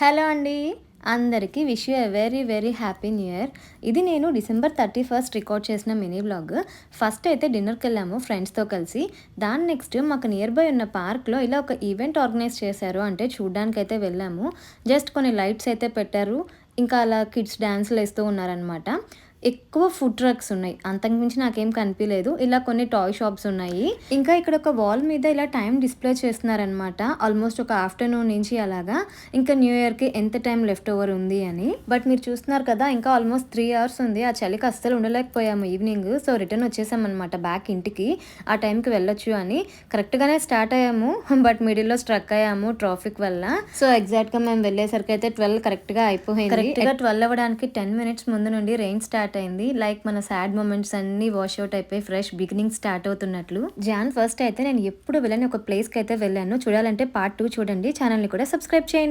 Hello అండి. అందరికీ wish you a very very happy new year. ఇది నేను డిసెంబర్ 31 రికార్డ్ చేసిన మినీ వ్లాగ్. ఫస్ట్ అయితే డిన్నర్‌కెళ్ళాము ఫ్రెండ్స్‌తో కలిసి. దాని నెక్స్ట్ మాకు నియర్ బై ఉన్న పార్క్‌లో ఇలా ఒక ఈవెంట్ ఆర్గనైజ్ చేశారు. అంటే చూడ్డానికైతే వెళ్ళాము. జస్ట్ కొన్ని లైట్స్ అయితే పెట్టారు. ఇంకా అలా కిడ్స్ డాన్స్‌లేస్తూ ఉన్నారనమాట. ఎక్కువ ఫుడ్ ట్రక్స్ ఉన్నాయి. అంతకు మించి నాకేం కనిపియలేదు. ఇలా కొన్ని టాయ్ షాప్స్ ఉన్నాయి. ఇంకా ఇక్కడ ఒక వాల్ మీద ఇలా టైమ్ డిస్‌ప్లే చేస్తున్నారనమాట. ఆల్మోస్ట్ ఒక ఆఫ్టర్‌నూన్ నుంచి అలాగా. ఇంకా న్యూ ఇయర్‌కి ఎంత టైం లెఫ్ట్ ఓవర్ ఉంది అని. బట్ మీరు చూస్తున్నారు కదా! ఇంకా ఆల్మోస్ట్ 3 అవర్స్ ఉంది. ఆ చలికి అస్సలు ఉండలేకపోయాము ఈవినింగ్. సో, రిటర్న్ వచ్చేసామనమాట బ్యాక్ ఇంటికి. ఆ టైంకి వెళ్ళొచ్చు అని. కరెక్ట్‌గానే స్టార్ట్ అయ్యాము. బట్ మిడిల్‌లో స్ట్రక్ అయ్యాము ట్రాఫిక్ వల్ల. సో, ఎగ్జాక్ట్‌గా మేము వెళ్ళేసరికైతే 12 కరెక్ట్‌గా అయిపోయింది. కరెక్ట్‌గా 12 అవ్వడానికి 10 మినిట్స్ ముందు నుండి రెయిన్ స్టార్ట్ అయింది. లైక్ మన సాడ్ మూమెంట్స్ అన్నీ వాష్ అవుట్ అయిపోయి ఫ్రెష్ బిగినింగ్ స్టార్ట్ అవుతున్నట్లు. జాన్ 1 అయితే నేను ఎప్పుడు వెళ్ళని ఒక ప్లేస్‌కి అయితే వెళ్ళాను. చూడాలంటే పార్ట్ 2 చూడండి. ఛానల్‌ని కూడా సబ్స్క్రైబ్ చేయండి.